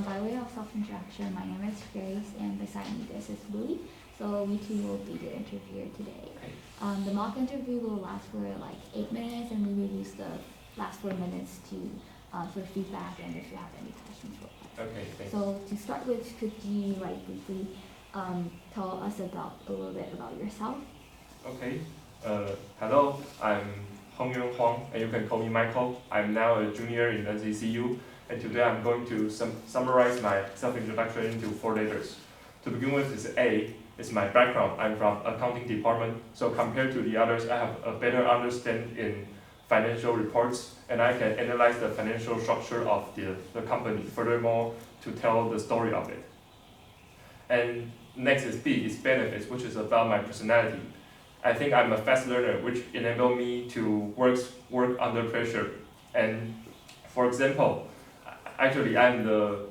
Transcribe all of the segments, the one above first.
by way of self-introduction, my name is Grace, and beside me this is Louis. So we two will be the interviewer today. The mock interview will last for like 8 minutes, and we will use the last 4 minutes to for feedback and if you have any questions for us. Okay, thanks. So to start with, could you like briefly tell us about a little bit about yourself? Okay. Hello, I'm Hongyun Huang, and you can call me Michael. I'm now a junior in NCCU, and today I'm going to summarize my self-introduction into 4 letters. To begin with is A, is my background. I'm from accounting department, so compared to the others, I have a better understanding in financial reports, and I can analyze the financial structure of the company, furthermore, to tell the story of it. And next is B, is benefits, which is about my personality. I think I'm a fast learner, which enable me to work under pressure. And for example, actually I'm the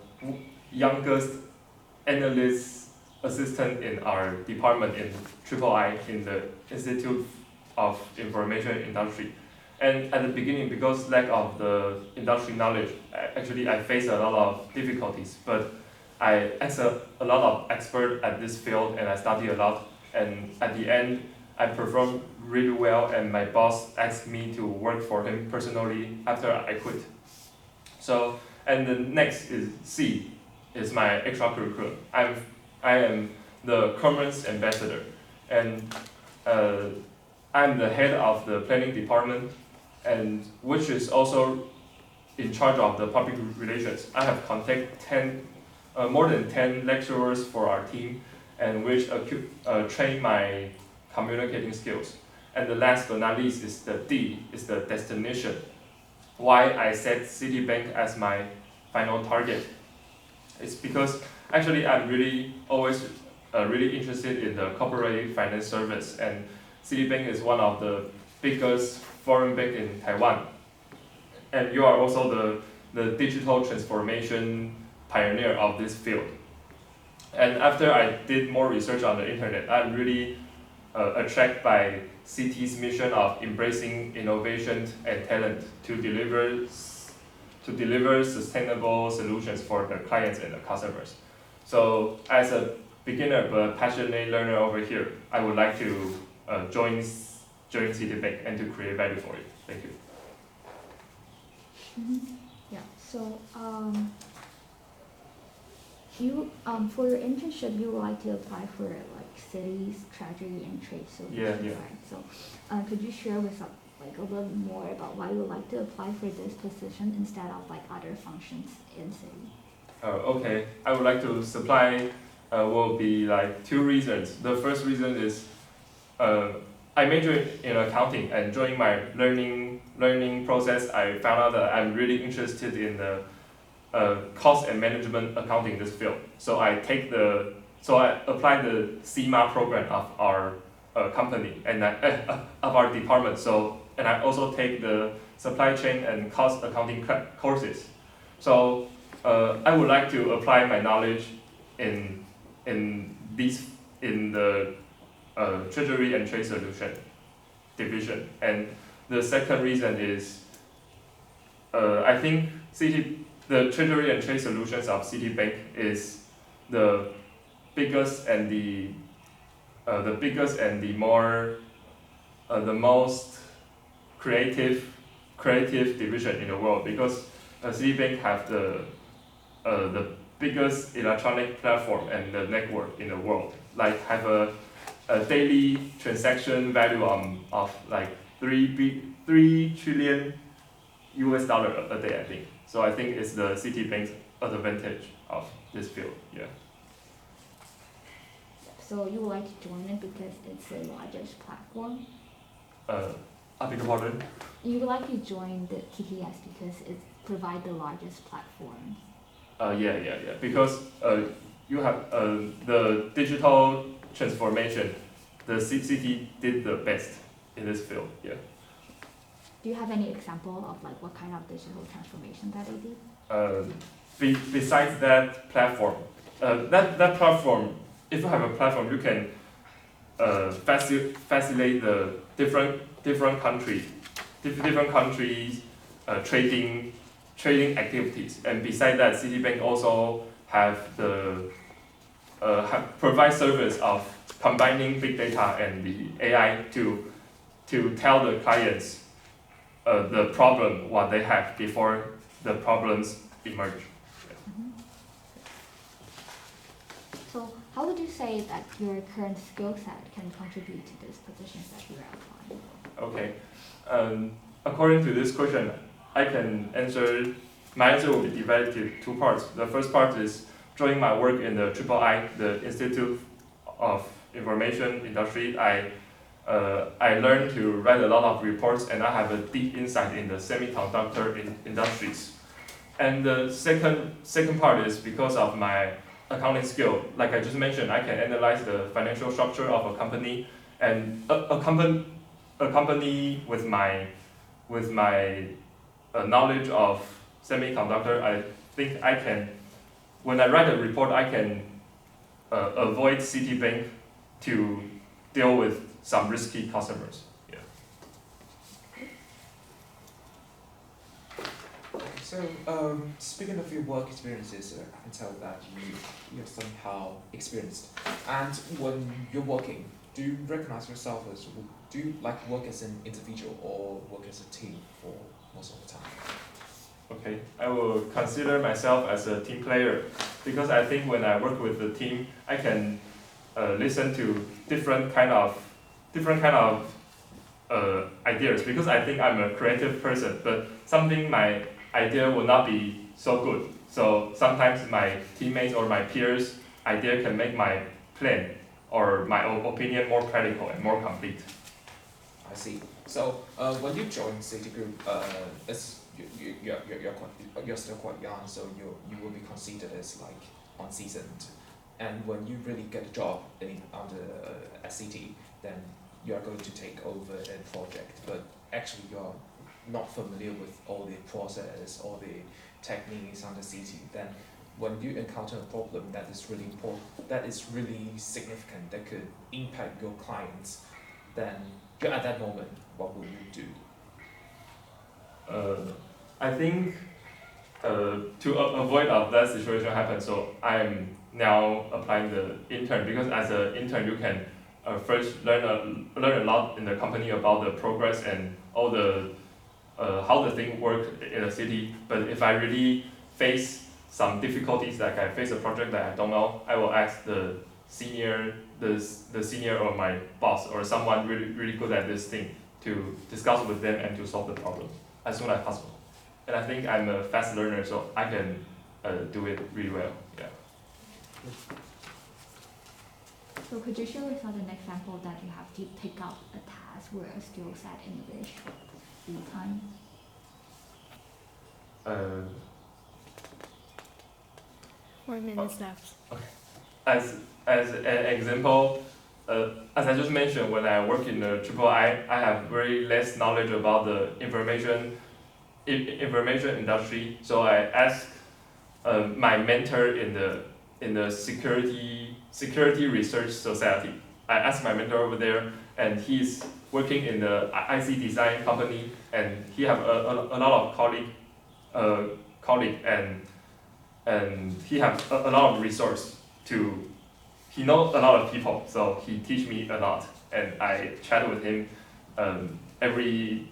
youngest analyst assistant in our department in III, in the Institute of Information Industry. And at the beginning, because lack of the industry knowledge, actually I faced a lot of difficulties, but I asked a lot of experts at this field and I studied a lot, and at the end I performed really well, and my boss asked me to work for him personally after I quit. So, and the next is C, is my extracurricular. I am the Commons ambassador, and I'm the head of the planning department, and which is also in charge of the public relations. I have contacted more than 10 lecturers for our team, and which train my communicating skills. And the last but not least is the D, is the destination. Why I set Citibank as my final target? It's because actually I'm always really interested in the corporate finance service, and Citibank is one of the biggest foreign bank in Taiwan. And you are also the digital transformation pioneer of this field. And after I did more research on the internet, I'm really attracted by CT's mission of embracing innovation and talent to deliver sustainable solutions for the clients and the customers. So as a beginner but passionate learner over here, I would like to join Citibank and to create value for it. Thank you. Yeah. So you for your internship, you would like to apply for like Citi's treasury and trade solutions, Yeah. right? So could you share with us like a little more about why you would like to apply for this position instead of like other functions in Citi? Okay, I would like to supply will be like 2 reasons. The first reason is I majored in accounting, and during my learning process, I found out that I'm really interested in the cost and management accounting in this field. So I applied the CMA program of our company and of our department. So, and I also take the supply chain and cost accounting courses. So I would like to apply my knowledge in the treasury and trade solution division. And the second reason is I think the treasury and trade solutions of Citibank is the biggest and the most creative division in the world, because Citibank have the biggest electronic platform and the network in the world. Like have a daily transaction value of like 3 trillion US dollar a day, I think. So I think it's the Citibank's advantage of this field. Yeah. So you would like to join it because it's the largest platform? I beg your pardon? You would like to join the TTS because it provides the largest platform. Yeah. Because you have the digital transformation, the CT did the best in this field. Yeah. Do you have any example of like what kind of digital transformation that they did? Besides that platform, that platform, if you have a platform, you can facilitate the different countries trading trading activities. And besides that, Citibank also have provide service of combining big data and the AI to tell the clients the problem what they have before the problems emerge. So how would you say that your current skill set can contribute to these positions that you are applying for? Okay. According to this question, I can answer. My answer will be divided into two parts. The first part is during my work in the III, the Institute of Information Industry. I learned to write a lot of reports, and I have a deep insight in the semiconductor industries. And the second part is because of my accounting skill. Like I just mentioned, I can analyze the financial structure of a company, and a company with my knowledge of semiconductor. I think I can, when I write a report, I can avoid Citibank to deal with some risky customers. Yeah. So, speaking of your work experiences, I can tell that you're somehow experienced. And when you're working, do you recognize yourself as, do you like work as an individual or work as a team for most of the time? Okay, I will consider myself as a team player because I think when I work with the team, I can listen to different kind of ideas because I think I'm a creative person, but something my idea will not be so good. So sometimes my teammates or my peers' idea can make my plan or my opinion more practical and more complete. I see. So, when you join Citigroup, as you're still quite young, so you will be considered as like unseasoned. And when you really get a job under a city, then you are going to take over a project. But actually, you're not familiar with all the process, all the techniques under city. Then, when you encounter a problem that is really important, that is really significant, that could impact your clients, then at that moment, what will you do? I think to avoid of that situation happen, so I am now applying the intern because as an intern you can first learn a lot in the company about the progress and all the how the thing work in a city. But if I really face some difficulties, like I face a project that I don't know, I will ask the senior or my boss or someone really good at this thing to discuss with them and to solve the problem as soon as possible. And I think I'm a fast learner, so I can do it really well. Yeah. So could you share with us an example that you have to pick up a task where a skill set in a very short lead time? Four minutes left. As an example, as I just mentioned, when I work in the III, I have very less knowledge about the information industry. So I asked my mentor in the security research society. I asked my mentor over there, and he's working in the IC design company, and he have a lot of colleague and he have a lot of resource to. He knows a lot of people, so he teach me a lot, and I chat with him every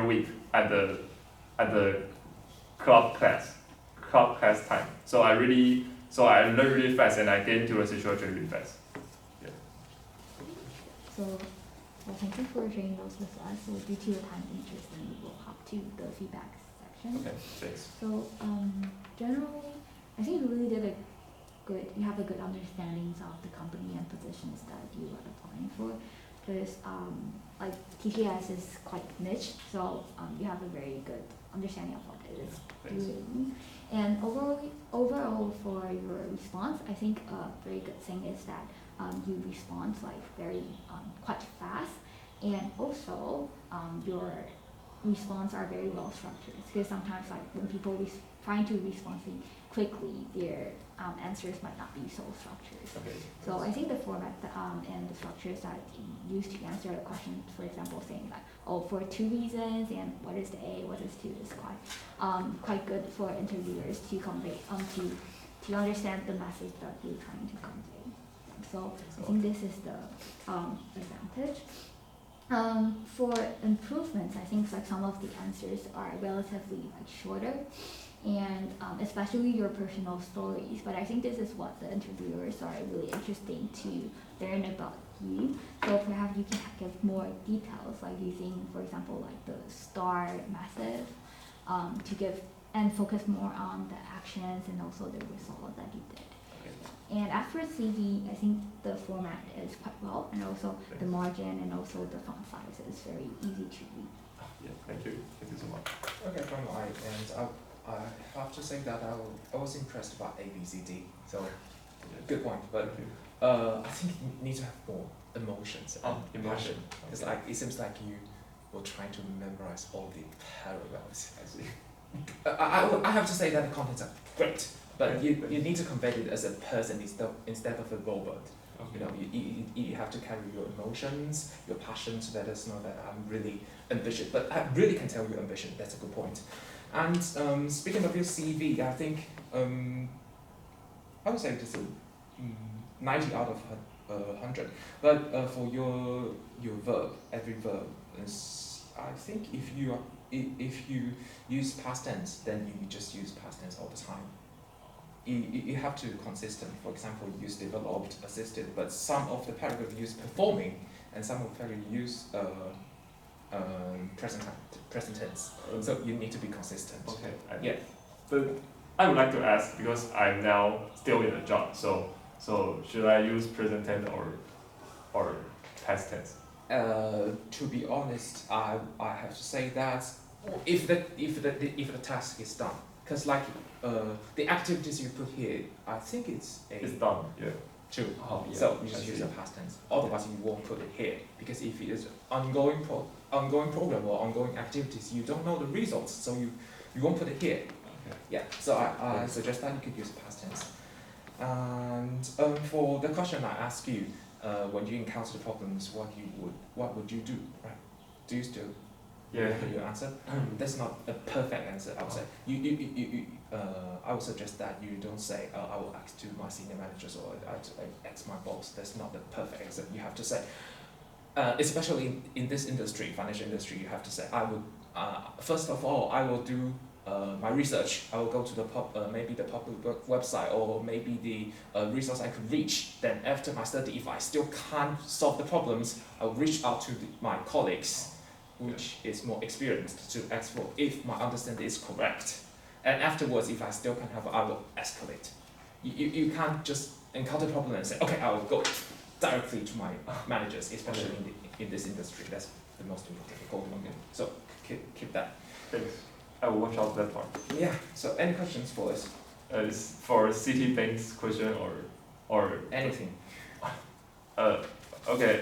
week at the club class time. So I learn really fast, and I get into a situation really fast. Yeah. So, well, thank you for sharing those with us. So due to your time interest, then we will hop to the feedback section. Okay, thanks. So, generally, I think you really did you have a good understanding of the company and positions that you are applying for. Because, like TCS is quite niche, so you have a very good understanding of what it is doing. And overall for your response, I think a very good thing is that you respond like very quite fast, and also your response are very well structured. Because sometimes like when people trying to respond quickly, their answers might not be so structured. Okay. So I think the format and the structures that you use to answer a question, for example, saying like, oh, for 2 reasons, and what is the A, what is 2, is quite good for interviewers to convey, to understand the message that you're trying to convey. So I think this is the advantage. For improvements, I think like some of the answers are relatively like shorter, and especially your personal stories. But I think this is what the interviewers are really interested to learn about you. So perhaps you can give more details, like using, for example, like the STAR method, to give and focus more on the actions and also the result that you did. And as for CV, I think the format is quite well, and also the margin and also the font size is very easy to read. Yeah, thank you so much. Okay, from my end, I have to say that I was impressed by ABCD. So good point, but Thank you. I think you need to have more emotions and Emotion. It's Okay. like it seems like you were trying to memorize all the parallels. I see. I have to say that the contents are great, but Okay. you need to convey it as a person instead of a robot. Okay. You know, you have to carry your emotions, your passion to let us know that I'm really ambitious. But I really can tell you're ambitious. That's a good point. And speaking of your CV, I think I would say it's a 90 out of 100. But for your verb, every verb is, I think if you use past tense, then you just use past tense all the time. You have to consistent. For example, you use developed, assisted, but some of the paragraph use performing, and some of the paragraph use present tense. So you need to be consistent. Okay. Yeah. But I would like to ask, because I'm now still in a job, so should I use present tense or past tense? To be honest, I have to say that if the task is done, because like the activities you put here, I think it's It's done. Yeah. true. Oh, yeah. So you I just use see. the past tense. Otherwise, you won't put it here, because if it is ongoing program or ongoing activities, you don't know the results, so you won't put it here. Okay. Yeah. So I suggest that you could use past tense. And for the question I ask you, when you encounter the problems, what would you do? Right? Do you still Yeah. remember your answer? That's not a perfect answer. I would say I would suggest that you don't say I will ask to my senior managers or I ask my boss. That's not the perfect answer. You have to say, especially in this industry, financial industry, you have to say I would first of all I will do my research. I will go to the maybe the public website or maybe the resource I could reach. Then after my study, if I still can't solve the problems, I will reach out to my colleagues, which is more experienced, to ask for if my understanding is correct. And afterwards, if I still can't help, I will escalate. You can't just encounter a problem and say, okay, I will go directly to my managers, especially in this industry. That's the most important. So keep that. Thanks. I will watch out that part. Yeah. So any questions for us? Is for Citibank's question or Anything? Okay.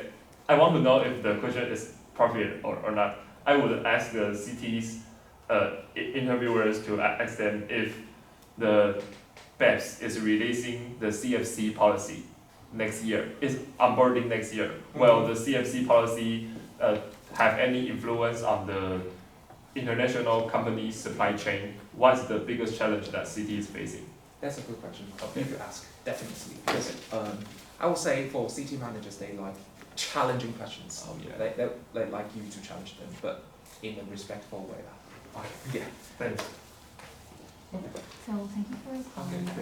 I want to know if the question is appropriate or not. I would ask the CT's interviewers to ask them if the BEPS is releasing the CFC policy next year, is onboarding next year. Will the CFC policy have any influence on the international company's supply chain? What's the biggest challenge that CT is facing? That's a good question. Okay. You could ask, definitely. Because I would say for CT managers, they like challenging questions. Oh, yeah. They like you to challenge them, but in a respectful way. Okay. Yeah. Thanks. So thank you for your time. Okay.